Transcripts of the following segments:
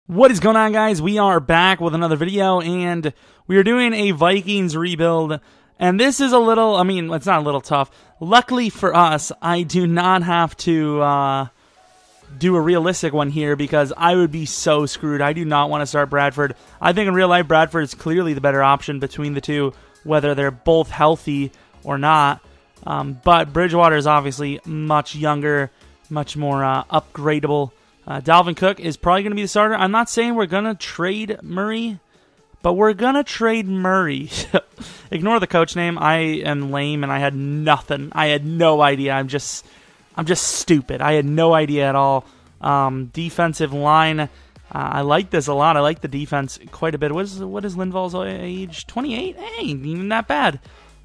What is going on, guys? We are back with another video, and we are doing a Vikings rebuild. And this is a little, I mean, it's not a little tough. Luckily for us, I do not have to do a realistic one here because I would be so screwed. I do not want to start Bradford. I think in real life, Bradford is clearly the better option between the two, whether they're both healthy or not. But Bridgewater is obviously much younger, much more upgradable. Dalvin Cook is probably going to be the starter. I'm not saying we're going to trade Murray, but we're going to trade Murray. Ignore the coach name. I am lame, and I had nothing. I had no idea. I'm just stupid. I had no idea at all. Defensive line, I like this a lot. I like the defense quite a bit. What is Linval's age? 28? Hey, ain't even that bad.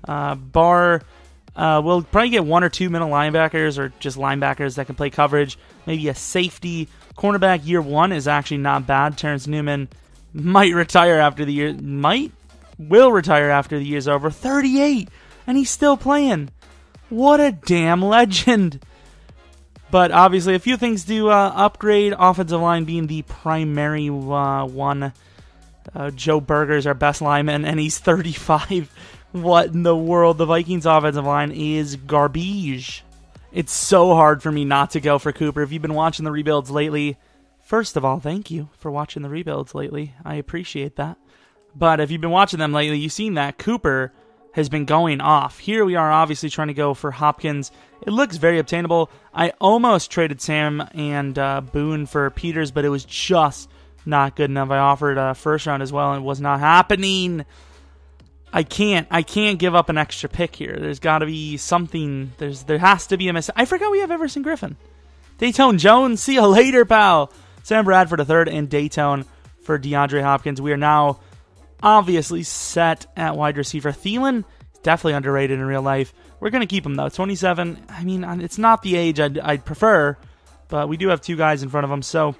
We'll probably get one or two middle linebackers or just linebackers that can play coverage. Maybe a safety. Cornerback year one is actually not bad. Terrence Newman might retire after the year. Will retire after the year's over. 38, and he's still playing. What a damn legend. But obviously a few things to upgrade. Offensive line being the primary one. Joe Berger's our best lineman, and he's 35. What in the world? The Vikings offensive line is garbage. It's so hard for me not to go for Cooper. If you've been watching the rebuilds lately, first of all, thank you for watching the rebuilds lately. I appreciate that. But if you've been watching them lately, you've seen that Cooper has been going off. Here we are obviously trying to go for Hopkins. It looks very obtainable. I almost traded Sam and Boone for Peters, but it was just not good enough. I offered a first round as well, and it was not happening. I can't give up an extra pick here. There's got to be something. There has to be a mistake. I forgot we have Everson Griffin. Dayton Jones, see you later, pal. Sam Bradford a third, and Dayton for DeAndre Hopkins. We are now obviously set at wide receiver. Thielen is definitely underrated in real life. We're going to keep him, though. 27, I mean, it's not the age I'd prefer, but we do have two guys in front of him, so,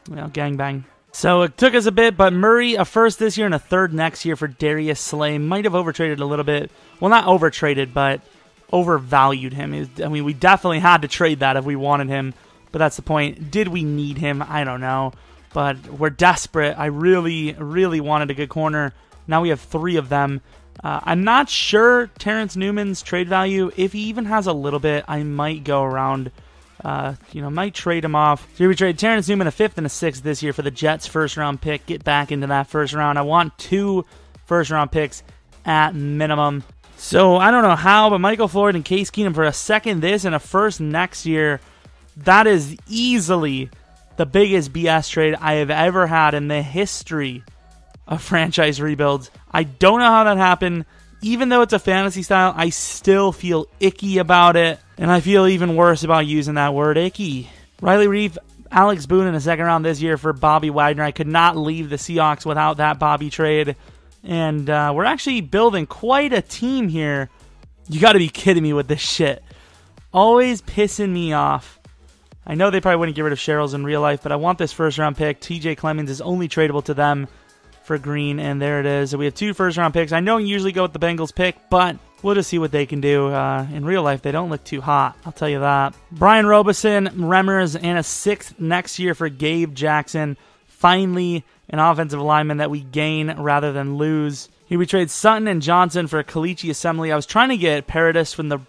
you know, gangbang. So it took us a bit, but Murray, a first this year and a third next year for Darius Slay. Might have overtraded a little bit. Well, not overtraded, but overvalued him. I mean, we definitely had to trade that if we wanted him, but that's the point. Did we need him? I don't know, but we're desperate. I really, really wanted a good corner. Now we have three of them. I'm not sure Terrence Newman's trade value. If he even has a little bit, I might go around... might trade him off. So here we trade Terrence Newman a fifth and a sixth this year for the Jets' first-round pick. Get back into that first round. I want 2 first-round picks at minimum. So I don't know how, but Michael Floyd and Case Keenum for a second this and a first next year. That is easily the biggest BS trade I have ever had in the history of franchise rebuilds. I don't know how that happened. Even though it's a fantasy style, I still feel icky about it. And I feel even worse about using that word, icky. Riley Reef, Alex Boone in the second round this year for Bobby Wagner. I could not leave the Seahawks without that Bobby trade. And we're actually building quite a team here. You got to be kidding me with this shit. Always pissing me off. I know they probably wouldn't get rid of Sherrills in real life, but I want this first round pick. TJ Clemens is only tradable to them for green, and there it is. So we have 2 first-round picks. I know you usually go with the Bengals pick, but we'll just see what they can do. In real life, they don't look too hot, I'll tell you that. Brian Robeson, Remmers, and a 6th next year for Gabe Jackson. Finally, an offensive lineman that we gain rather than lose. Here we trade Sutton and Johnson for Kalichi Assembly. I was trying to get Paradis from the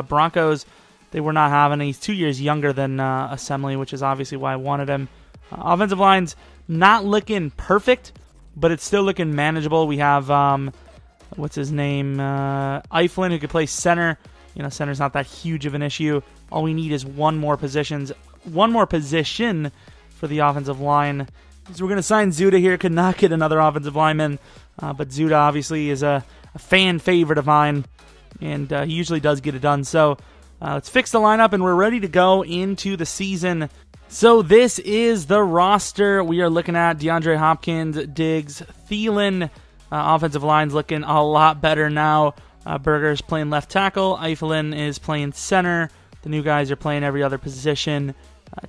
Broncos. They were not having it. He's 2 years younger than Assembly, which is obviously why I wanted him. Offensive line's not looking perfect, but it's still looking manageable. We have, what's his name? Eiflin, who could play center. You know, center's not that huge of an issue. All we need is one more position for the offensive line. So we're going to sign Zuda here. Could not get another offensive lineman, but Zuda obviously is a fan favorite of mine, and he usually does get it done. So let's fix the lineup, and we're ready to go into the season. So this is the roster. We are looking at DeAndre Hopkins, Diggs, Thielen. Offensive line's looking a lot better now. Berger's playing left tackle. Eiflin is playing center. The new guys are playing every other position.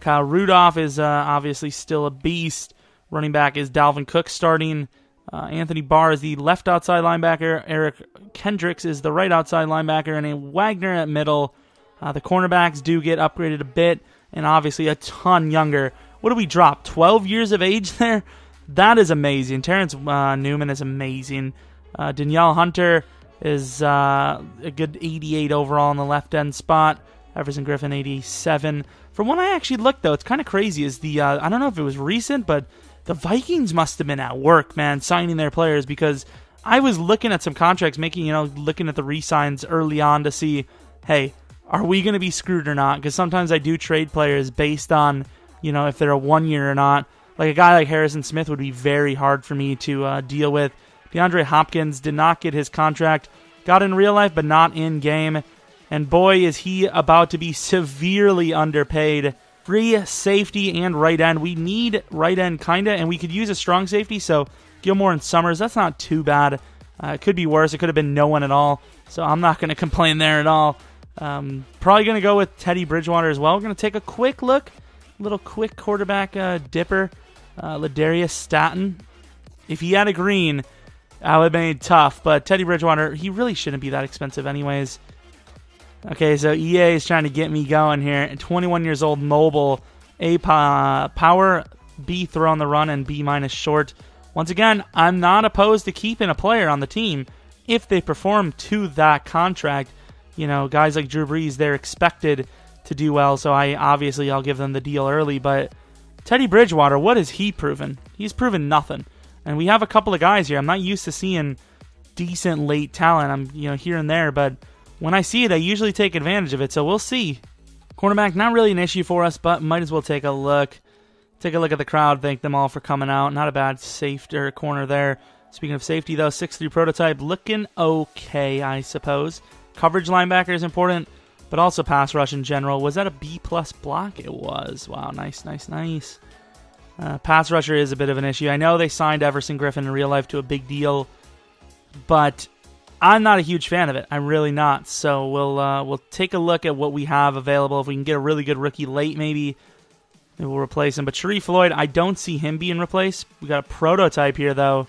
Kyle Rudolph is obviously still a beast. Running back is Dalvin Cook starting. Anthony Barr is the left outside linebacker. Eric Kendricks is the right outside linebacker. And a Wagner at middle. The cornerbacks do get upgraded a bit. And obviously a ton younger. What do we drop? 12 years of age there? That is amazing. Terrence Newman is amazing. Danielle Hunter is a good 88 overall in the left end spot. Everson Griffin 87. From when I actually looked, though, it's kind of crazy. Is the I don't know if it was recent, but the Vikings must have been at work, man, signing their players, because I was looking at some contracts, looking at the re-signs early on to see, hey, are we going to be screwed or not? Because sometimes I do trade players based on, if they're a 1 year or not. Like a guy like Harrison Smith would be very hard for me to deal with. DeAndre Hopkins did not get his contract. Got in real life, but not in game. And boy, is he about to be severely underpaid. Free safety and right end. We need right end, kind of, and we could use a strong safety, so Gilmore and Summers, that's not too bad. It could be worse. It could have been no one at all, so I'm not going to complain there at all. Probably going to go with Teddy Bridgewater as well. We're going to take a quick look, little quick quarterback dipper. Ladarius Statton. If he had a green, that would have been tough, but Teddy Bridgewater, he really shouldn't be that expensive anyways. Okay, so EA is trying to get me going here. 21 years old, mobile, A power, B throw on the run, and B minus short. Once again, I'm not opposed to keeping a player on the team if they perform to that contract. Guys like Drew Brees, they're expected to do well, so I'll give them the deal early. But Teddy Bridgewater, what has he proven? He's proven nothing. And we have a couple of guys here. I'm not used to seeing decent late talent. I'm here and there, but when I see it, I usually take advantage of it, so we'll see. Cornerback, not really an issue for us, but might as well take a look. Take a look at the crowd. Thank them all for coming out. Not a bad safety or corner there. Speaking of safety, though, 6'3 prototype, looking okay, I suppose. Coverage linebacker is important, but also pass rush in general. Was that a B-plus block? It was. Wow, nice. Pass rusher is a bit of an issue. I know they signed Everson Griffin in real life to a big deal, but I'm not a huge fan of it. I'm really not. So we'll take a look at what we have available. If we can get a really good rookie late, maybe we'll replace him. But Sharif Floyd, I don't see him being replaced. We got a prototype here, though.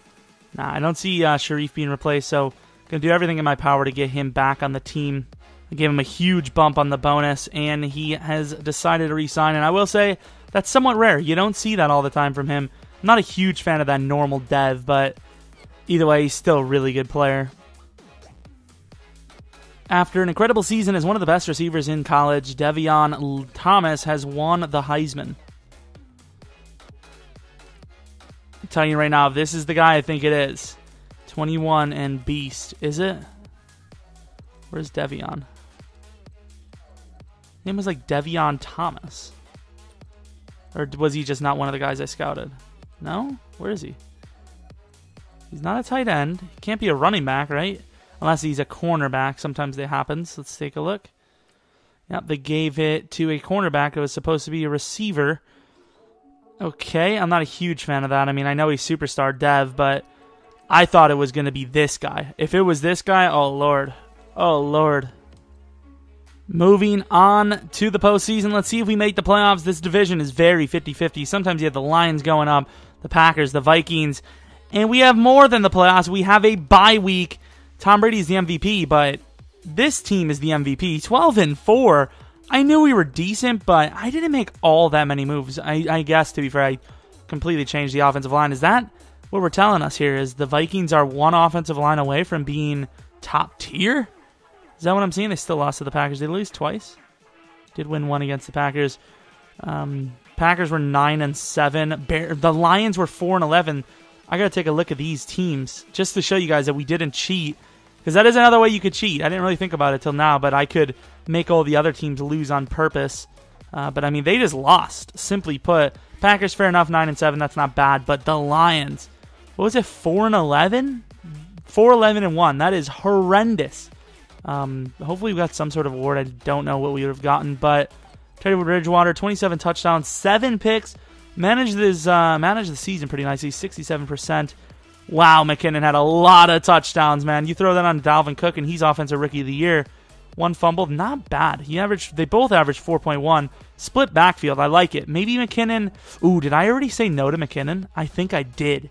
Nah, I don't see Sharif being replaced. So I'm going to do everything in my power to get him back on the team. I gave him a huge bump on the bonus, and he has decided to re-sign. And I will say, that's somewhat rare. You don't see that all the time from him. I'm not a huge fan of that normal dev, but either way, he's still a really good player. After an incredible season as one of the best receivers in college, Devion Thomas has won the Heisman. I'm telling you right now, this is the guy I think it is. 21 and beast. Is it? Where's Devion? His name was like Devion Thomas. Or was he just not one of the guys I scouted? No? Where is he? He's not a tight end. He can't be a running back, right? Unless he's a cornerback. Sometimes that happens. Let's take a look. Yep, they gave it to a cornerback. It was supposed to be a receiver. Okay, I'm not a huge fan of that. I mean, I know he's superstar dev, but I thought it was going to be this guy. If it was this guy, oh, Lord. Oh, Lord. Moving on to the postseason. Let's see if we make the playoffs. This division is very 50-50. Sometimes you have the Lions going up, the Packers, the Vikings, and we have more than the playoffs. We have a bye week. Tom Brady's the MVP, but this team is the MVP. 12-4. I knew we were decent, but I didn't make all that many moves. I guess, to be fair, I completely changed the offensive line. Is that what we're telling us here? Is the Vikings are one offensive line away from being top tier? Is that what I'm seeing? They still lost to the Packers. They lose twice. Did win one against the Packers. Packers were 9-7. The Lions were 4-11. I got to take a look at these teams just to show you guys that we didn't cheat. Because that is another way you could cheat. I didn't really think about it till now, but I could make all the other teams lose on purpose. But, I mean, they just lost. Simply put, Packers, fair enough, 9-7. That's not bad. But the Lions, what was it, 4-11? 4-11-1. That is horrendous. Hopefully we got some sort of award. I don't know what we would have gotten. But Teddy Bridgewater, 27 touchdowns, 7 picks. Managed the season pretty nicely, 67%. Wow, McKinnon had a lot of touchdowns, man. You throw that on Dalvin Cook, and he's Offensive Rookie of the Year. 1 fumble, not bad. They both averaged 4.1. Split backfield, I like it. Maybe McKinnon. Ooh, did I already say no to McKinnon? I think I did.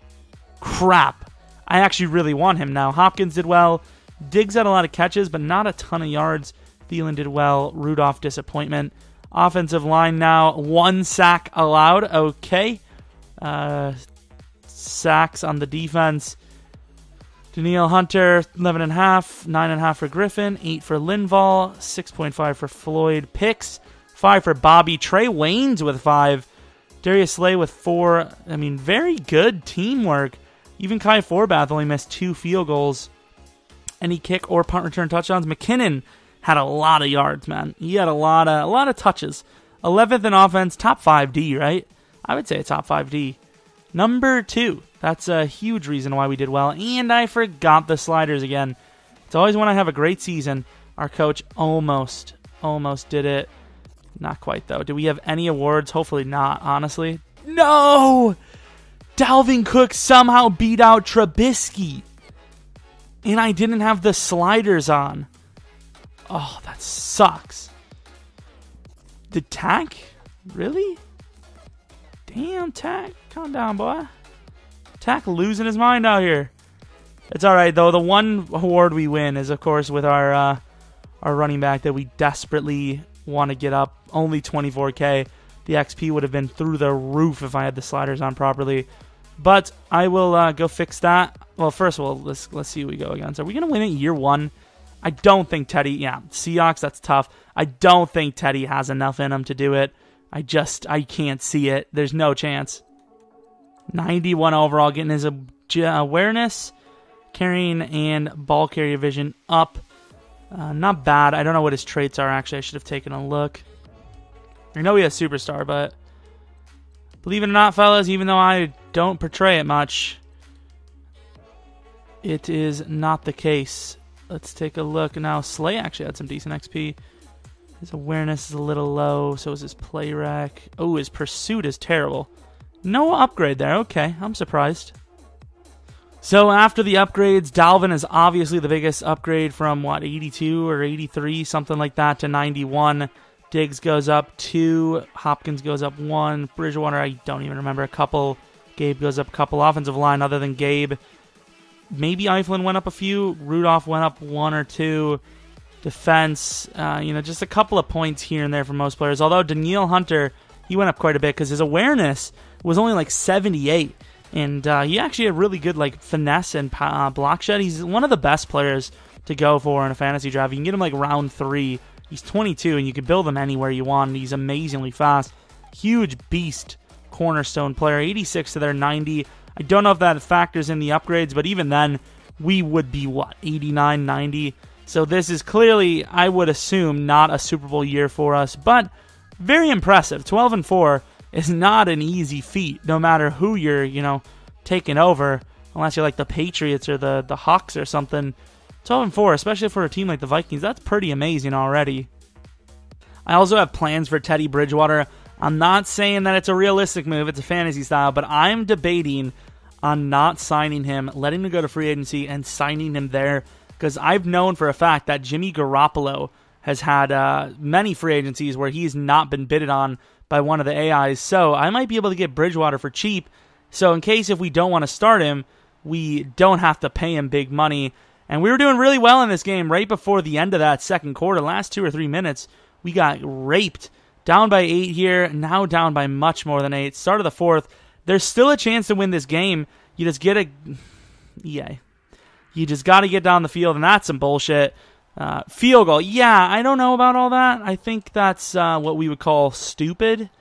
Crap. I actually really want him now. Hopkins did well. Diggs had a lot of catches, but not a ton of yards. Thielen did well. Rudolph, disappointment. Offensive line now, 1 sack allowed. Okay. Sacks on the defense. Danielle Hunter, 11.5, 9.5 for Griffin, 8 for Linval, 6.5 for Floyd. Picks, 5 for Bobby. Trey Waynes with 5. Darius Slay with 4. I mean, very good teamwork. Even Kai Forbath only missed 2 field goals. Any kick or punt return touchdowns. McKinnon had a lot of yards, man. He had a lot of touches. 11th in offense, top 5 D, right? I would say a top 5 D. Number 2. That's a huge reason why we did well. And I forgot the sliders again. It's always when I have a great season. Our coach almost did it. Not quite, though. Do we have any awards? Hopefully not, honestly. No! Dalvin Cook somehow beat out Trubisky. And I didn't have the sliders on. Oh, that sucks. The Tack? Really? Damn, Tack. Calm down, boy. Tack losing his mind out here. It's alright, though. The one award we win is, of course, with our running back that we desperately want to get up. Only 24K. The XP would have been through the roof if I had the sliders on properly. But I will go fix that. Well, first of all, let's see who we go against. Are we going to win it year 1? I don't think Teddy... Yeah, Seahawks, that's tough. I don't think Teddy has enough in him to do it. I can't see it. There's no chance. 91 overall, getting his awareness, carrying, and ball carrier vision up. Not bad. I don't know what his traits are, actually. I should have taken a look. I know he has superstar, but believe it or not, fellas, even though I don't portray it much, it is not the case. Let's take a look. Now, Slay actually had some decent XP. His awareness is a little low, so is his play rec. Oh, his pursuit is terrible. No upgrade there. Okay, I'm surprised. So after the upgrades, Dalvin is obviously the biggest upgrade from, what, 82 or 83, something like that, to 91. Diggs goes up 2. Hopkins goes up 1. Bridgewater, I don't even remember, a couple. Gabe goes up a couple. Offensive line, other than Gabe, maybe Eiflin went up a few. Rudolph went up 1 or 2. Defense, just a couple of points here and there for most players. Although Danielle Hunter, he went up quite a bit because his awareness was only like 78. And he actually had really good finesse and block shed. He's one of the best players to go for in a fantasy draft. You can get him round 3. He's 22, and you can build him anywhere you want. He's amazingly fast. Huge beast cornerstone player. 86 to their 90. I don't know if that factors in the upgrades, but even then, we would be, 89, 90? So this is clearly, I would assume, not a Super Bowl year for us, but very impressive. 12-4 is not an easy feat, no matter who you're, taking over, unless you're like the Patriots or the Hawks or something. 12-4, especially for a team like the Vikings, that's pretty amazing already. I also have plans for Teddy Bridgewater. I'm not saying that it's a realistic move, it's a fantasy style, but I'm debating on not signing him, letting him go to free agency, and signing him there, because I've known for a fact that Jimmy Garoppolo has had many free agencies where he's not been bidded on by one of the AIs, so I might be able to get Bridgewater for cheap, so in case if we don't want to start him, we don't have to pay him big money. And we were doing really well in this game right before the end of that second quarter. Last 2 or 3 minutes, we got raped. Down by 8 here, now down by much more than 8. Start of the 4th. There's still a chance to win this game. You just get You just got to get down the field, and that's some bullshit. Field goal. Yeah, I don't know about all that. I think that's what we would call stupid.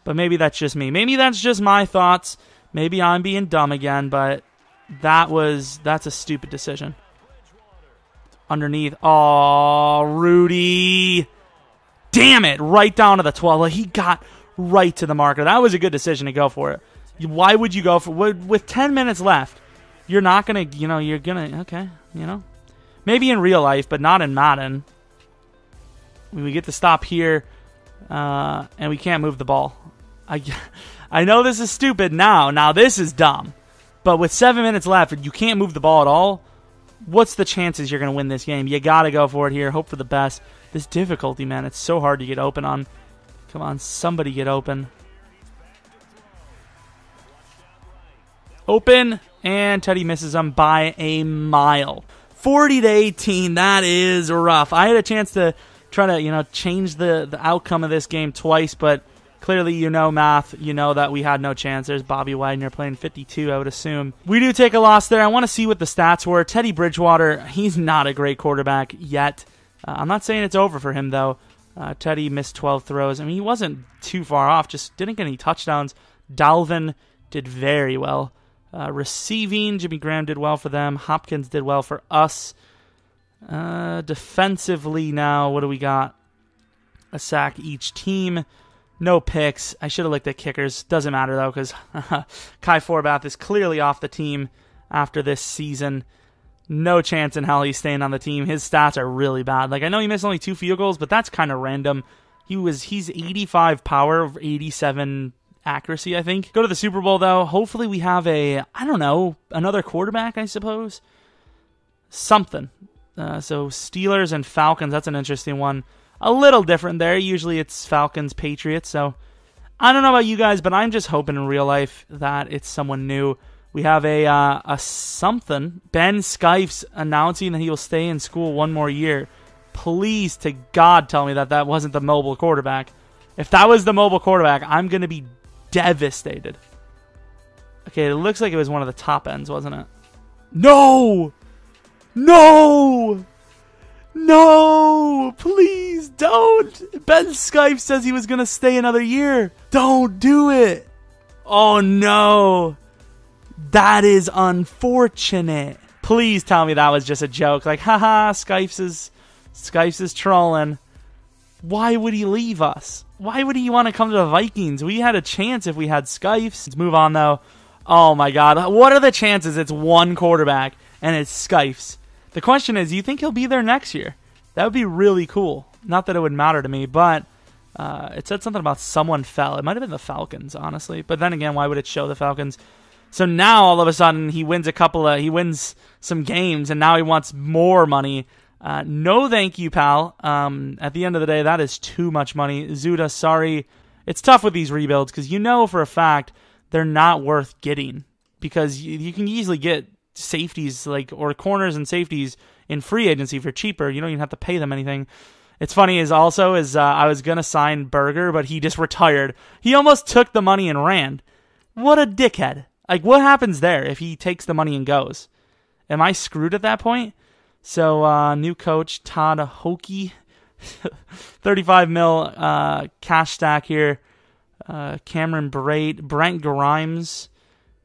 But maybe that's just me. Maybe that's just my thoughts. Maybe I'm being dumb again, but that's a stupid decision. Underneath. Oh, Rudy. Damn it. Right down to the 12. He got right to the marker. That was a good decision to go for it. Why would you go for it? With 10 minutes left, you're not going to, you're going to, okay, Maybe in real life, but not in Madden. We get to stop here, and we can't move the ball. I know this is stupid now. Now this is dumb. But with 7 minutes left, and you can't move the ball at all, what's the chances you're going to win this game? You got to go for it here. Hope for the best. This difficulty, man, it's so hard to get open on. Come on, somebody get open. Open, and Teddy misses him by a mile. 40-18, that is rough. I had a chance to try to, you know, change the outcome of this game twice, but clearly, you know math, you know that we had no chance. There's Bobby Wagner playing 52, I would assume. We do take a loss there. I want to see what the stats were. Teddy Bridgewater, he's not a great quarterback yet. I'm not saying it's over for him, though. Teddy missed 12 throws. I mean, he wasn't too far off, just didn't get any touchdowns. Dalvin did very well. Receiving, Jimmy Graham did well for them. Hopkins did well for us. Defensively now, what do we got? A sack each team. No picks. I should have looked at kickers. Doesn't matter, though, because Kai Forbath is clearly off the team after this season. No chance in hell he's staying on the team. His stats are really bad. Like, I know he missed only 2 field goals, but that's kind of random. He's 85 power, 87 accuracy, I think. Go to the Super Bowl, though. Hopefully we have another quarterback, I suppose. Something. So Steelers and Falcons, that's an interesting one. A little different there. Usually it's Falcons, Patriots. So I don't know about you guys, but I'm just hoping in real life that it's someone new. We have a something. Ben Skifes announcing that he will stay in school 1 more year. Please, to God, tell me that wasn't the mobile quarterback. If that was the mobile quarterback, I'm going to be devastated. Okay, it looks like it was one of the top ends, wasn't it? No! No! No! Please don't! Ben Skifes says he was going to stay another year. Don't do it! Oh no! That is unfortunate. Please tell me that was just a joke. Like, haha, Skifes is trolling. Why would he leave us? Why would he want to come to the Vikings? We had a chance if we had Skifes. Let's move on, though. Oh, my God. What are the chances it's one quarterback and it's Skifes? The question is, do you think he'll be there next year? That would be really cool. Not that it would matter to me, but it said something about someone fell. It might have been the Falcons, honestly. But then again, why would it show the Falcons? So now, all of a sudden, he wins he wins some games, and now he wants more money. No thank you, pal. At the end of the day, that is too much money. Zuda, sorry. It's tough with these rebuilds, because you know for a fact they're not worth getting. Because you can easily get safeties or corners and safeties in free agency for cheaper. You don't even have to pay them anything. It's funny I was going to sign Berger, but he just retired. He almost took the money and ran. What a dickhead. Like, what happens there if he takes the money and goes? Am I screwed at that point? So, new coach, Todd Hoke. 35 mil cash stack here. Cameron Brate. Brent Grimes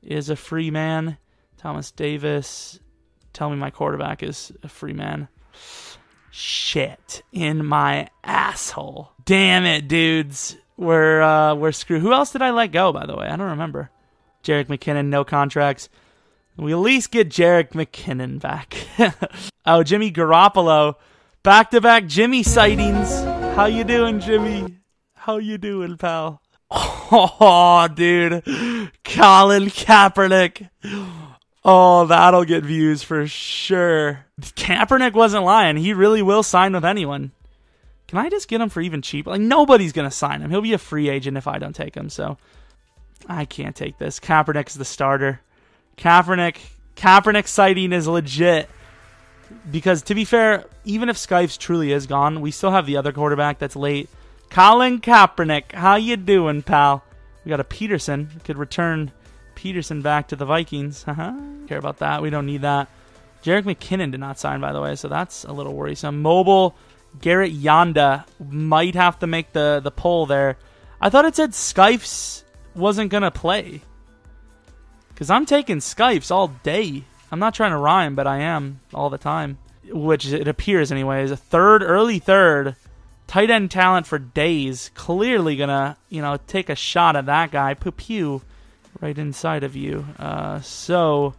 is a free man. Thomas Davis. Tell me my quarterback is a free man. Shit in my asshole. Damn it, dudes. We're screwed. Who else did I let go, by the way? I don't remember. Jerick McKinnon, no contracts. We at least get Jerick McKinnon back. Oh, Jimmy Garoppolo. Back-to-back Jimmy sightings. How you doing, Jimmy? How you doing, pal? Oh, dude. Colin Kaepernick. Oh, that'll get views for sure. Kaepernick wasn't lying. He really will sign with anyone. Can I just get him for even cheap? Like, nobody's going to sign him. He'll be a free agent if I don't take him, so I can't take this. Kaepernick's the starter. Kaepernick sighting is legit. Because, to be fair, even if Skifes truly is gone, we still have the other quarterback that's late. Colin Kaepernick. How you doing, pal? We got a Peterson. Could return Peterson back to the Vikings. Care about that. We don't need that. Jerick McKinnon did not sign, by the way, so that's a little worrisome. Mobile, Garrett Yonda might have to make the pull there. I thought it said Skifes wasn't going to play. Because I'm taking Skifes all day. I'm not trying to rhyme, but I am all the time. Which it appears anyways. Early third. Tight end talent for days. Clearly going to, take a shot at that guy. Pew. Right inside of you. So,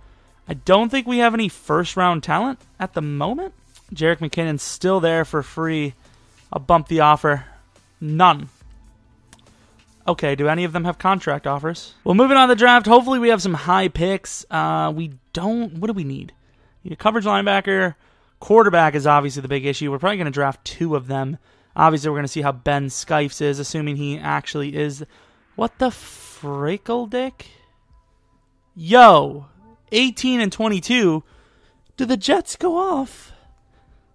I don't think we have any first-round talent at the moment. Jerick McKinnon's still there for free. I'll bump the offer. None. Okay, do any of them have contract offers? Well, moving on to the draft, hopefully we have some high picks. We don't... What do we need? A coverage linebacker. Quarterback is obviously the big issue. We're probably going to draft 2 of them. Obviously, we're going to see how Ben Skifes is, assuming he actually is... What the frickle dick? Yo, 18 and 22. Do the Jets go off?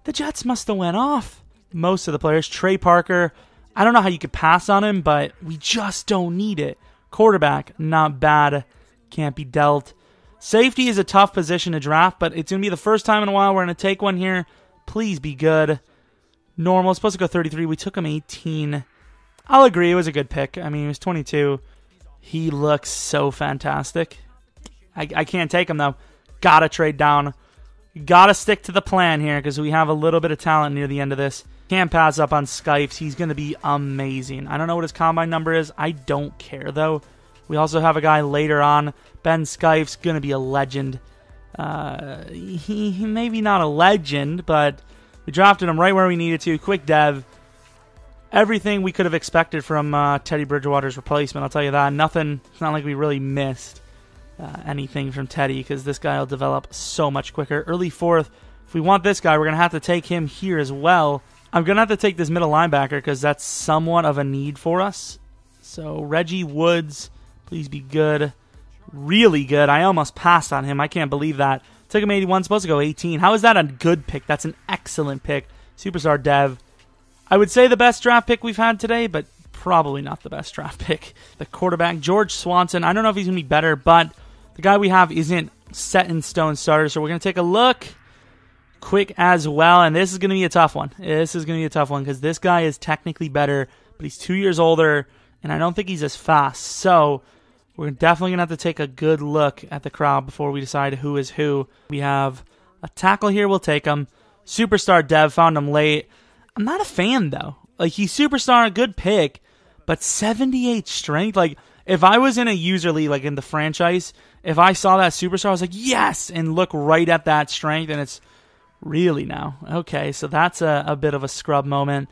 The Jets must have went off. most of the players. Trey Parker, I don't know how you could pass on him, but we just don't need it. Quarterback, not bad. Can't be dealt. Safety is a tough position to draft, but it's going to be the first time in a while we're going to take one here. Please be good. Normal, supposed to go 33. We took him 18. I'll agree, it was a good pick. I mean, he was 22. He looks so fantastic. I can't take him, though. Gotta trade down. Gotta stick to the plan here because we have a little bit of talent near the end of this. Can't pass up on Skypes. He's going to be amazing. I don't know what his combine number is. I don't care, though. We also have a guy later on. Ben Skypes, going to be a legend. He maybe not a legend, but we drafted him right where we needed to. Quick dev. Everything we could have expected from Teddy Bridgewater's replacement, I'll tell you that. Nothing, it's not like we really missed anything from Teddy because this guy will develop so much quicker. Early 4th. If we want this guy, we're going to have to take him here as well. I'm going to have to take this middle linebacker because that's somewhat of a need for us. So Reggie Woods, please be good. Really good. I almost passed on him. I can't believe that. Took him 81, supposed to go 18. How is that a good pick? That's an excellent pick. Superstar dev. I would say the best draft pick we've had today, but probably not the best draft pick. The quarterback, George Swanson. I don't know if he's going to be better, but the guy we have isn't set in stone starter, so we're going to take a look quick as well, and this is going to be a tough one. This is going to be a tough one because this guy is technically better, but he's 2 years older, and I don't think he's as fast, so we're definitely going to have to take a good look at the crowd before we decide who is who. We have a tackle here. We'll take him. Superstar dev, found him late. I'm not a fan, though. Like, he's superstar, a good pick, but 78 strength. Like, if I was in a user league, like in the franchise, if I saw that superstar, I was like, yes, and look right at that strength, and it's really now. Okay, so that's a bit of a scrub moment.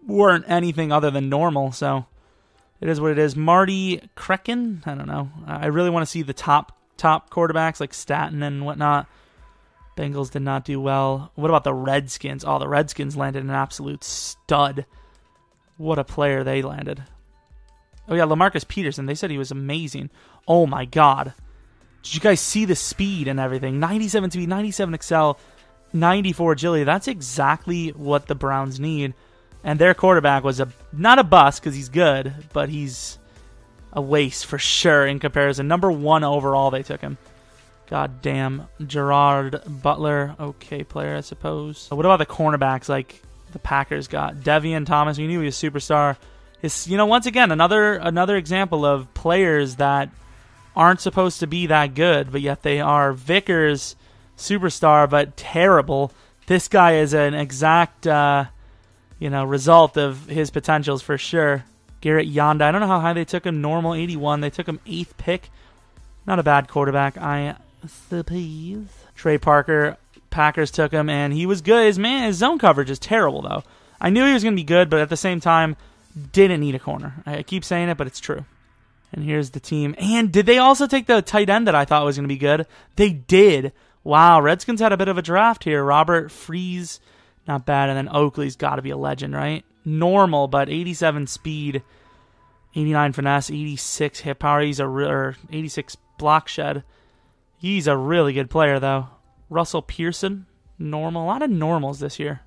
Weren't anything other than normal, so it is what it is. Marty Krecken? I don't know. I really want to see the top quarterbacks like Statton and whatnot. Bengals did not do well. What about the Redskins? Oh, the Redskins landed an absolute stud. What a player they landed. Oh, yeah, LaMarcus Peterson. They said he was amazing. Oh, my God. Did you guys see the speed and everything? 97 speed, 97 excel, 94 agility. That's exactly what the Browns need. And their quarterback was not a bust because he's good, but he's a waste for sure in comparison. Number 1 overall, they took him. God damn. Gerard Butler. Okay player, I suppose. What about the cornerbacks like the Packers got? Devian Thomas, we knew he was a superstar. Once again, another example of players that aren't supposed to be that good, but yet they are. Vickers, superstar, but terrible. This guy is an exact, result of his potentials for sure. Garrett Yonda, I don't know how high they took him. Normal, 81. They took him 8th pick. Not a bad quarterback, I suppose. Trey Parker, Packers took him, and he was good. His zone coverage is terrible, though. I knew he was going to be good, but at the same time, didn't need a corner. I keep saying it, but it's true. And here's the team. And did they also take the tight end that I thought was going to be good? They did. Wow, Redskins had a bit of a draft here. Robert Freeze, not bad. And then Oakley's got to be a legend, right? Normal, but 87 speed, 89 finesse, 86 hit power. He's 86 block shed. He's a really good player, though. Russell Pearson, normal. A lot of normals this year.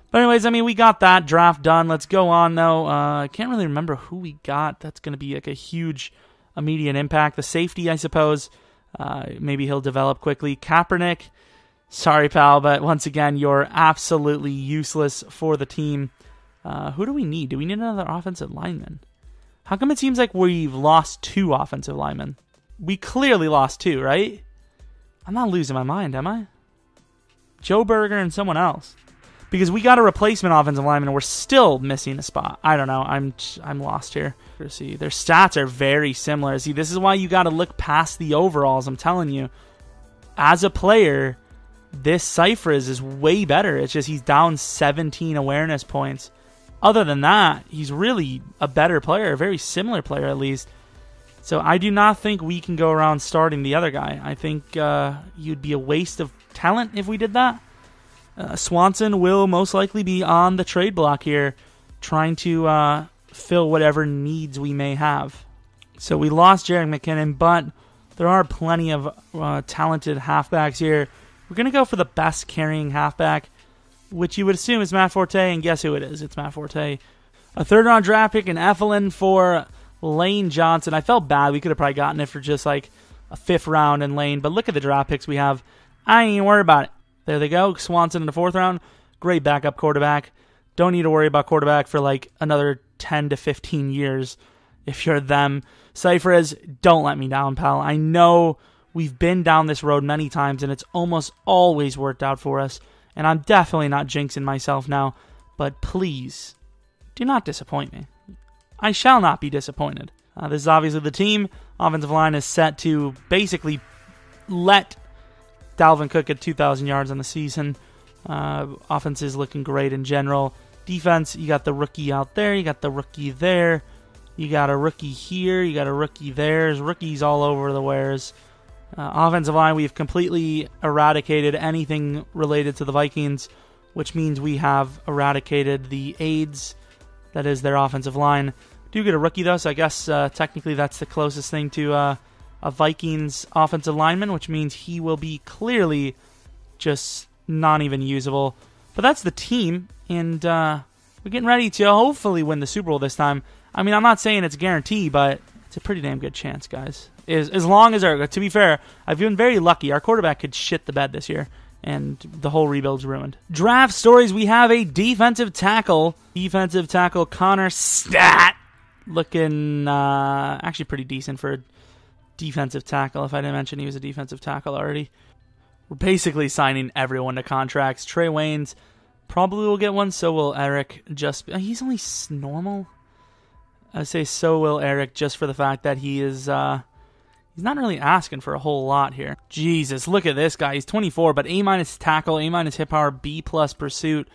But anyways, we got that draft done. Let's go on, though. I can't really remember who we got. That's going to be like a huge immediate impact. The safety, I suppose. Maybe he'll develop quickly. Kaepernick, sorry, pal, but once again, you're absolutely useless for the team. Who do we need? Do we need another offensive lineman? How come it seems like we've lost 2 offensive linemen? We clearly lost 2, right? I'm not losing my mind, am I? Joe Berger and someone else. Because we got a replacement offensive lineman and we're still missing a spot. I don't know. I'm lost here. See, their stats are very similar. See, this is why you got to look past the overalls. I'm telling you. As a player, this Cyphers is way better. It's just he's down 17 awareness points. Other than that, he's really a better player. A very similar player, at least. So I do not think we can go around starting the other guy. I think you'd be a waste of talent if we did that. Swanson will most likely be on the trade block here, trying to fill whatever needs we may have. So we lost Jarek McKinnon, but there are plenty of talented halfbacks here. We're going to go for the best carrying halfback. which you would assume is Matt Forte, and guess who it is? It's Matt Forte. A third-round draft pick in Effelin for Lane Johnson. I felt bad. We could have probably gotten it for just like a 5th round in Lane, but look at the draft picks we have. I ain't worried about it. There they go. Swanson in the 4th round. Great backup quarterback. Don't need to worry about quarterback for like another 10 to 15 years if you're them. Cyphers, don't let me down, pal. I know we've been down this road many times, and it's almost always worked out for us. And I'm definitely not jinxing myself now, but please, do not disappoint me. I shall not be disappointed. This is obviously the team. Offensive line is set to basically let Dalvin Cook get 2,000 yards on the season. Offense is looking great in general. Defense, you got the rookie out there. You got the rookie there. You got a rookie here. You got a rookie there. There's rookies all over the wares. Offensive line, we've completely eradicated anything related to the Vikings, which means we have eradicated the aides. That is their offensive line. Do get a rookie, though, so I guess technically that's the closest thing to a Vikings offensive lineman, which means he will be clearly just not even usable. But that's the team, and we're getting ready to hopefully win the Super Bowl this time. I mean, I'm not saying it's a guarantee, but it's a pretty damn good chance, guys. As long as to be fair, I've been very lucky. Our quarterback could shit the bed this year, and the whole rebuild's ruined. Draft stories, we have a defensive tackle. Defensive tackle Connor Stat. Looking actually pretty decent for a defensive tackle, if I didn't mention he was a defensive tackle already. We're basically signing everyone to contracts. Trey Waynes probably will get one, so will Eric. He's only normal. I would say so will Eric, just for the fact that he is he's not really asking for a whole lot here. Jesus, look at this guy. He's 24, but A- tackle, A- hit power, B+ pursuit.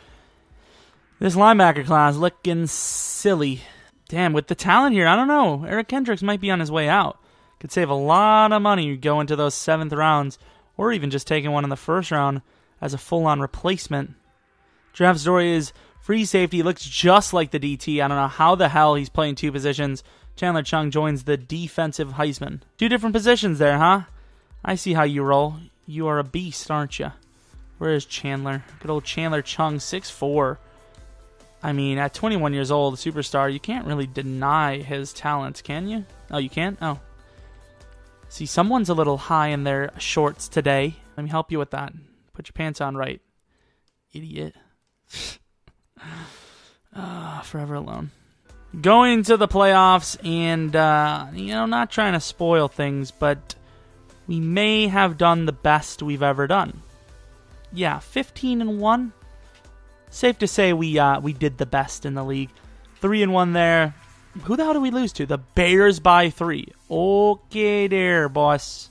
This linebacker class looking silly. Damn, with the talent here, I don't know. Eric Kendricks might be on his way out. Could save a lot of money going to those 7th rounds, or even just taking one in the 1st round as a full-on replacement. Draft story is free safety. Looks just like the DT. I don't know how the hell he's playing 2 positions. Chandler Chung joins the defensive Heisman. 2 different positions there, huh? I see how you roll. You are a beast, aren't you? Where is Chandler? Good old Chandler Chung, 6'4". I mean, at 21 years old, a superstar, you can't really deny his talents, can you? Oh, you can? Oh. See, someone's a little high in their shorts today. Let me help you with that. Put your pants on right. Idiot. Forever alone. Going to the playoffs and, not trying to spoil things, but we may have done the best we've ever done. Yeah, 15-1. Safe to say we did the best in the league. 3-1 there. Who the hell did we lose to? The Bears by 3. Okay there, boss.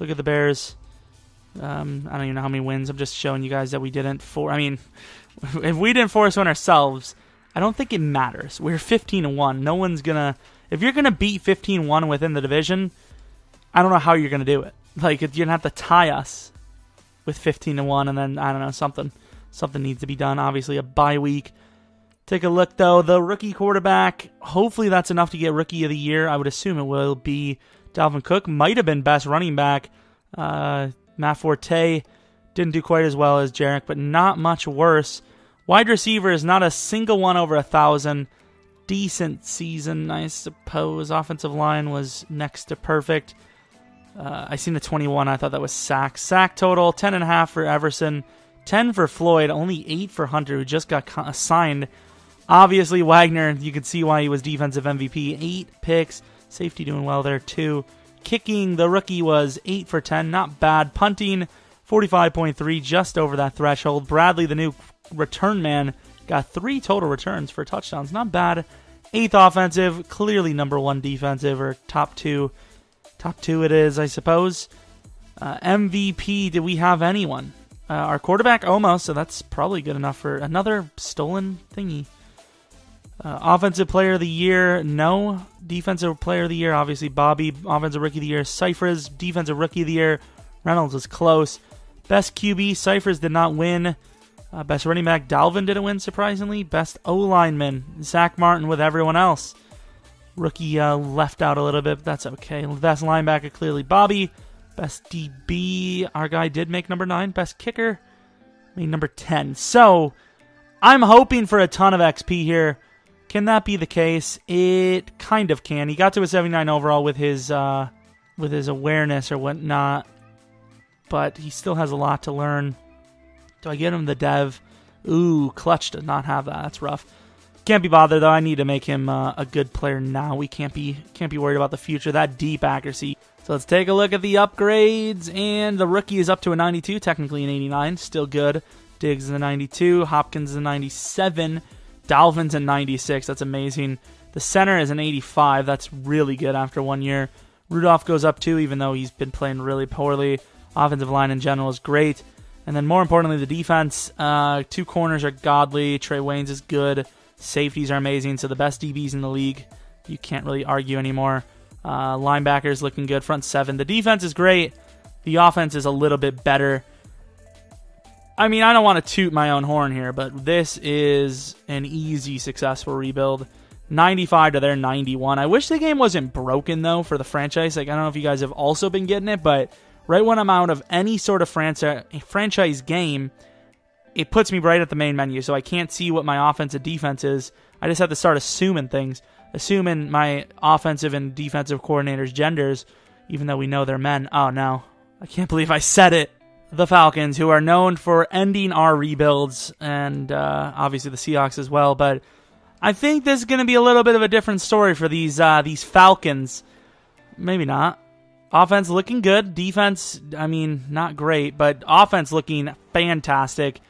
Look at the Bears. I don't even know how many wins. I'm just showing you guys that we didn't if we didn't force one ourselves, I don't think it matters. We're 15-1. No one's gonna. If you're gonna beat 15-1 within the division, I don't know how you're gonna do it. Like, you're gonna have to tie us with 15-1, and then I don't know, something needs to be done. Obviously, a bye week. Take a look though. The rookie quarterback. Hopefully, that's enough to get Rookie of the Year. I would assume it will be Dalvin Cook. Might have been best running back. Matt Forte didn't do quite as well as Jarek, but not much worse. Wide receiver is not a single one over 1,000. Decent season, I suppose. Offensive line was next to perfect. I seen the 21. I thought that was sack. Sack total, 10.5 for Everson, 10 for Floyd, only 8 for Hunter, who just got assigned. Obviously, Wagner, you could see why he was defensive MVP. 8 picks. Safety doing well there, too. Kicking, the rookie was 8 for 10. Not bad. Punting, 45.3, just over that threshold. Bradley, the new return man, got 3 total returns for touchdowns. Not bad. 8th offensive, clearly number 1 defensive, or top 2. Top 2 it is, I suppose. MVP, did we have anyone? Our quarterback, almost, so that's probably good enough for another stolen thingy. Offensive Player of the Year, no. Defensive Player of the Year, obviously Bobby. Offensive Rookie of the Year, Cyphers. Defensive Rookie of the Year, Reynolds was close. Best QB, Cyphers did not win. Best running back, Dalvin didn't win, surprisingly. Best O-lineman, Zach Martin with everyone else. Rookie left out a little bit, but that's okay. Best linebacker, clearly Bobby. Best DB, our guy did make number 9. Best kicker, Made number 10. So, I'm hoping for a ton of XP here. Can that be the case? It kind of can. He got to a 79 overall with his awareness or whatnot, but he still has a lot to learn. Do I get him the dev? Ooh, Clutch does not have that. That's rough. Can't be bothered though. I need to make him a good player now. We can't be worried about the future. That deep accuracy. So let's take a look at the upgrades, and the rookie is up to a 92, technically an 89, still good. Diggs is a 92, Hopkins is a 97. Dalvin's a 96. That's amazing. The center is an 85. That's really good after 1 year. Rudolph goes up too, even though he's been playing really poorly. Offensive line in general is great. And then more importantly, the defense. 2 corners are godly. Trey Waynes is good. Safeties are amazing. So the best DBs in the league. You can't really argue anymore. Linebackers looking good. Front 7. The defense is great. The offense is a little bit better. I mean, I don't want to toot my own horn here, but this is an easy, successful rebuild. 95 to their 91. I wish the game wasn't broken, though, for the franchise. Like, I don't know if you guys have also been getting it, but right when I'm out of any sort of franchise game, it puts me right at the main menu, so I can't see what my offense and defense is. I just have to start assuming things, assuming my offensive and defensive coordinators' genders, even though we know they're men. Oh, no. I can't believe I said it. The Falcons, who are known for ending our rebuilds, and obviously the Seahawks as well, but I think this is going to be a little bit of a different story for these Falcons. Maybe not. Offense looking good. Defense, I mean, not great, but offense looking fantastic.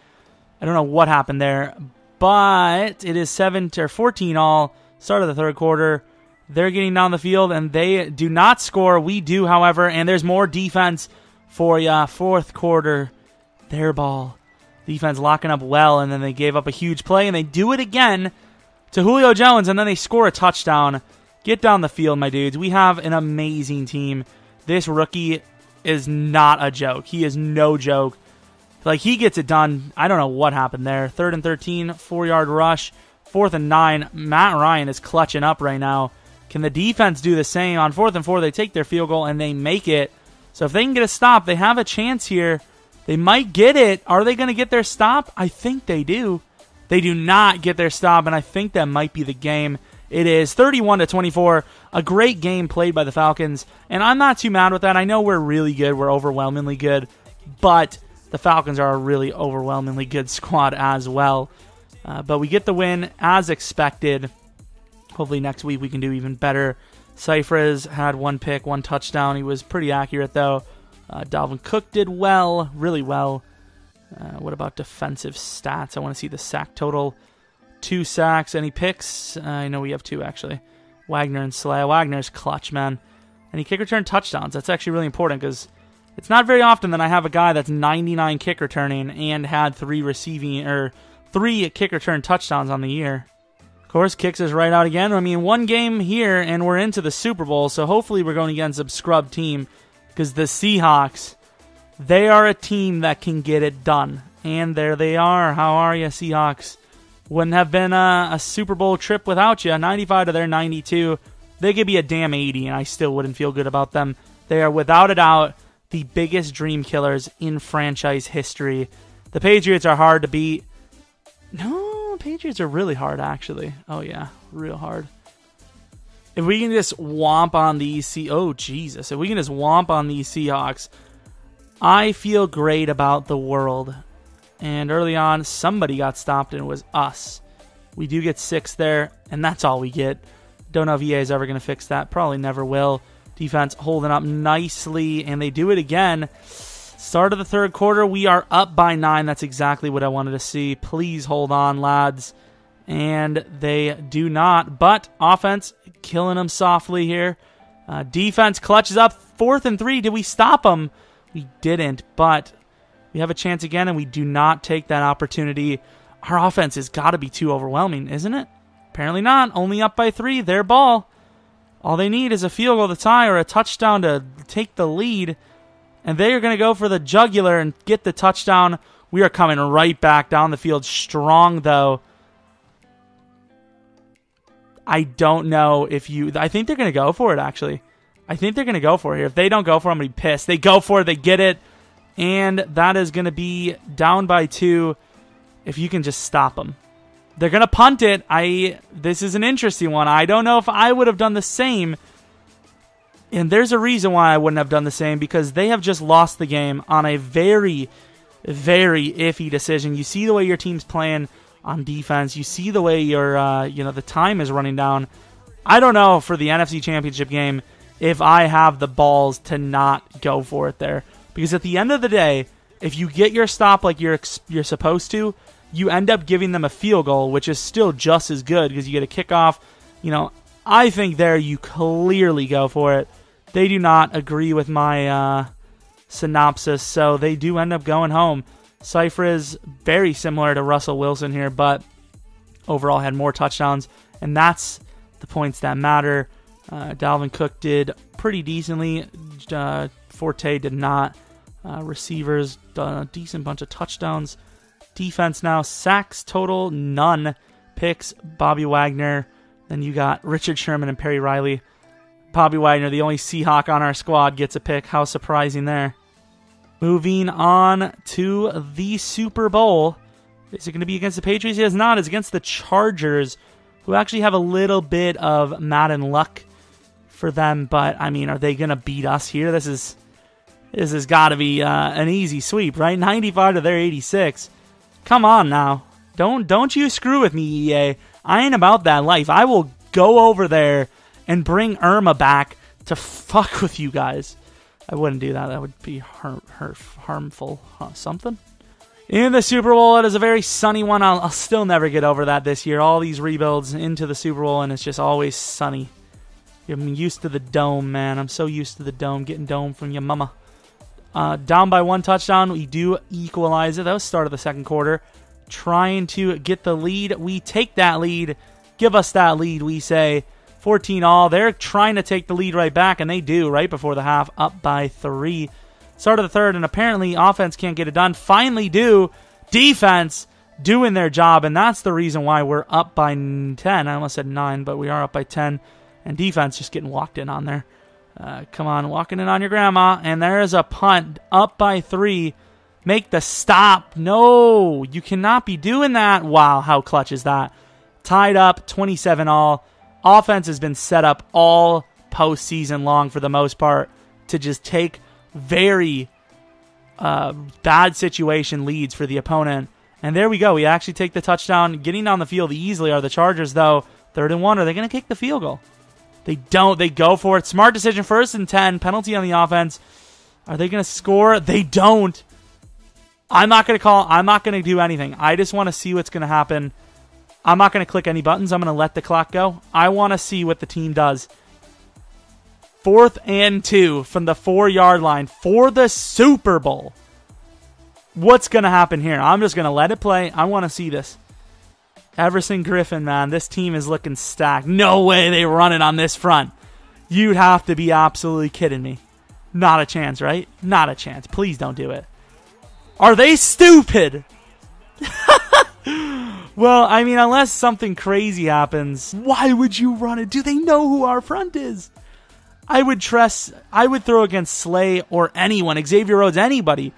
I don't know what happened there, but it is 14 all. Start of the third quarter. They're getting down the field, and they do not score. We do, however, and there's more defense for ya. Fourth quarter, their ball. Defense locking up well, and then they gave up a huge play, and they do it again to Julio Jones, and then they score a touchdown. Get down the field, my dudes. We have an amazing team. This rookie is not a joke. He is no joke. Like, he gets it done. I don't know what happened there. 3rd and 13, 4-yard rush. 4th and 9. Matt Ryan is clutching up right now. Can the defense do the same? On 4th and 4, they take their field goal, and they make it. So if they can get a stop, they have a chance here. They might get it. Are they going to get their stop? I think they do. They do not get their stop, and I think that might be the game. It is 31-24. A great game played by the Falcons, and I'm not too mad with that. I know we're really good. We're overwhelmingly good, but the Falcons are a really overwhelmingly good squad as well. But we get the win as expected. Hopefully next week we can do even better. Cypher's had 1 pick, 1 touchdown. He was pretty accurate, though. Dalvin Cook did well, really well. What about defensive stats? I want to see the sack total. 2 sacks. Any picks? I know we have 2, actually. Wagner and Slay. Wagner's clutch, man. Any kick return touchdowns? That's actually really important because it's not very often that I have a guy that's 99 kick returning and had 3 kick return touchdowns on the year. Of course, kicks us right out again. I mean, 1 game here and we're into the Super Bowl, so hopefully we're going against a scrub team because the Seahawks, they are a team that can get it done. And there they are. How are you, Seahawks? Wouldn't have been a Super Bowl trip without you. 95 to their 92. They could be a damn 80, and I still wouldn't feel good about them. They are, without a doubt, the biggest dream killers in franchise history. The Patriots are hard to beat. No, Patriots are really hard, actually. Oh, yeah, real hard. If we can just womp on these If we can just womp on these Seahawks, I feel great about the world. And early on, somebody got stopped, and it was us. We do get 6 there, and that's all we get. Don't know if EA is ever going to fix that. Probably never will. Defense holding up nicely, and they do it again. Start of the third quarter, we are up by 9. That's exactly what I wanted to see. Please hold on, lads. And they do not, but offense killing them softly here. Defense clutches up. 4th and 3. Did we stop them? We didn't, but we have a chance again, and we do not take that opportunity. Our offense has got to be too overwhelming, isn't it? Apparently not. Only up by 3. Their ball. All they need is a field goal to tie or a touchdown to take the lead. And they are going to go for the jugular and get the touchdown. We are coming right back down the field strong, though. I don't know if I think they're going to go for it, actually. I think they're going to go for it here. If they don't go for it, I'm going to be pissed. They go for it. They get it. and that is going to be down by 2 if you can just stop them. They're going to punt it. This is an interesting one. I don't know if I would have done the same. And there's a reason why I wouldn't have done the same, because they have just lost the game on a very, very iffy decision. You see the way your team's playing on defense. You see the way your the time is running down. I don't know for the NFC Championship game if I have the balls to not go for it there. Because at the end of the day, if you get your stop like you're supposed to, you end up giving them a field goal, which is still just as good because you get a kickoff. I think there you clearly go for it. They do not agree with my synopsis, so they do end up going home. Cypher is very similar to Russell Wilson here, but overall had more touchdowns, and that's the points that matter. Dalvin Cook did pretty decently. Forte did not. Receivers, done a decent bunch of touchdowns. Defense now, sacks total, none. Picks, Bobby Wagner. Then you got Richard Sherman and Perry Riley. Bobby Wagner, the only Seahawk on our squad, gets a pick. How surprising there. Moving on to the Super Bowl. Is it going to be against the Patriots? It is not. It's against the Chargers, who actually have a little bit of Madden luck for them. But, I mean, are they going to beat us here? This has got to be an easy sweep, right? 95 to their 86. Come on now. Don't you screw with me, EA. I ain't about that life. I will go over there and bring Irma back to fuck with you guys. I wouldn't do that. That would be harmful. Something. In the Super Bowl, it is a very sunny one. I'll still never get over that this year. All these rebuilds into the Super Bowl, and it's just always sunny. I'm used to the dome, man. I'm so used to the dome. Getting dome from your mama. Down by 1 touchdown. We do equalize it. That was the start of the second quarter. Trying to get the lead. We take that lead. Give us that lead, we say. 14-all. They're trying to take the lead right back, and they do right before the half, up by 3. Start of the third, and apparently offense can't get it done. Finally do. Defense doing their job, and that's the reason why we're up by 10. I almost said 9, but we are up by 10. And defense just getting walked in on there. Come on, walking in on your grandma. And there is a punt, up by 3. Make the stop. No, you cannot be doing that. Wow, how clutch is that? Tied up, 27-all. Offense has been set up all postseason long for the most part to just take very bad situation leads for the opponent. And there we go. We actually take the touchdown. Getting on the field easily are the Chargers, though. 3rd and 1. Are they going to kick the field goal? They don't. They go for it. Smart decision. 1st and 10. Penalty on the offense. Are they going to score? They don't. I'm not going to call. I'm not going to do anything. I just want to see what's going to happen. I'm not going to click any buttons. I'm going to let the clock go. I want to see what the team does. 4th and 2 from the 4-yard line for the Super Bowl. What's going to happen here? I'm just going to let it play. I want to see this. Everson Griffin, man, this team is looking stacked. No way they run it on this front. You'd have to be absolutely kidding me. Not a chance, right? Not a chance. Please don't do it. Are they stupid? Well, I mean, unless something crazy happens, why would you run it? Do they know who our front is? I would throw against Slay or anyone, Xavier Rhodes, anybody,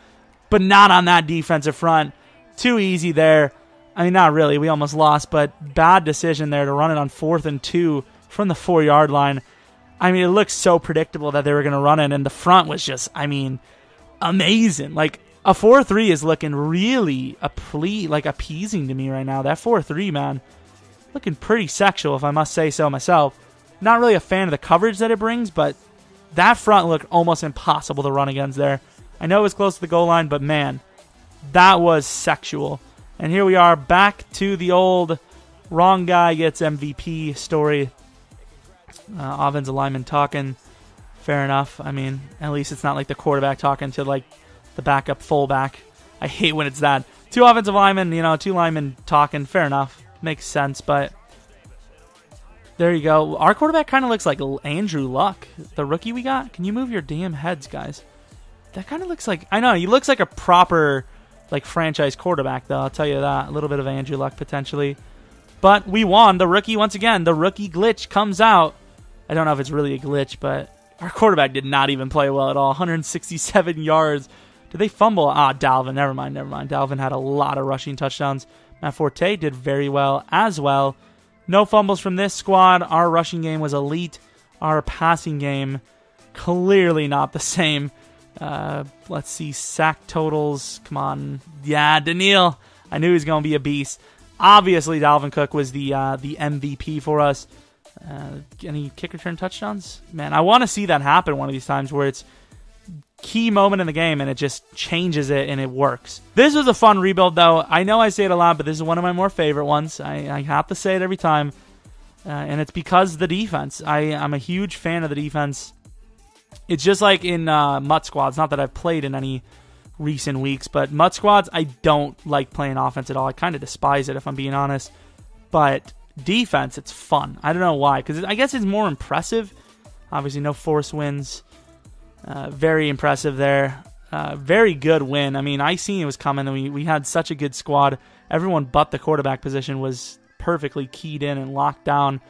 but not on that defensive front. Too easy there. I mean, not really. We almost lost, but bad decision there to run it on 4th and 2 from the 4-yard line. I mean, it looked so predictable that they were going to run it, and the front was just, I mean, amazing. Like, a 4-3 is looking really appeasing to me right now. That 4-3, man, looking pretty sexual, if I must say so myself. Not really a fan of the coverage that it brings, but that front looked almost impossible to run against there. I know it was close to the goal line, but man, that was sexual. And here we are back to the old wrong guy gets MVP story. Offensive lineman talking. Fair enough. I mean, at least it's not like the quarterback talking to like the backup fullback. I hate when it's that. 2 offensive linemen, 2 linemen talking. Fair enough. Makes sense, but there you go. Our quarterback kind of looks like Andrew Luck, the rookie we got. Can you move your damn heads, guys? That kind of looks like, I know, he looks like a proper like franchise quarterback, though. I'll tell you that. A little bit of Andrew Luck potentially. But we won. The rookie, once again, the rookie glitch comes out. I don't know if it's really a glitch, but our quarterback did not even play well at all. 167 yards Did they fumble? Dalvin. Never mind. Dalvin had a lot of rushing touchdowns. Matt Forte did very well as well. No fumbles from this squad. Our rushing game was elite. Our passing game, clearly not the same. Let's see. Sack totals. Come on. Yeah, Daniil. I knew he was going to be a beast. Obviously, Dalvin Cook was the MVP for us. Any kick return touchdowns? Man, I want to see that happen one of these times where it's key moment in the game and it just changes it and it works. This was a fun rebuild, though. I know I say it a lot, but this is one of my more favorite ones. I have to say it every time, and it's because of the defense. I'm a huge fan of the defense. It's just like in MUT squads. Not that I've played in any recent weeks, but MUT squads, I don't like playing offense at all. I kind of despise it, if I'm being honest. But defense, it's fun. I don't know why, because I guess it's more impressive. Obviously, no force wins. Very impressive there. Very good win. I mean, I seen it was coming. We had such a good squad. Everyone but the quarterback position was perfectly keyed in and locked down.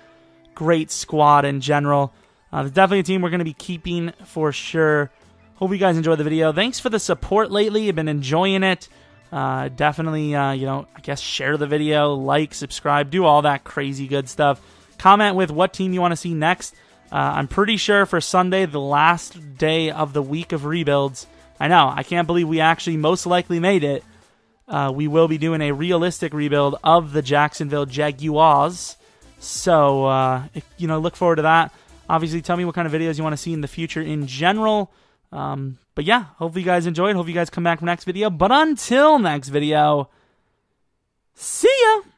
Great squad in general. It's definitely a team we're going to be keeping for sure. Hope you guys enjoyed the video. Thanks for the support lately. I've been enjoying it. Definitely, I guess share the video, like, subscribe, do all that crazy good stuff. Comment with what team you want to see next. I'm pretty sure for Sunday, the last day of the week of rebuilds. I know, I can't believe we actually most likely made it. We will be doing a realistic rebuild of the Jacksonville Jaguars. So, look forward to that. Obviously, tell me what kind of videos you want to see in the future in general. But yeah, hopefully you guys enjoyed. Hope you guys come back for next video. But until next video, see ya!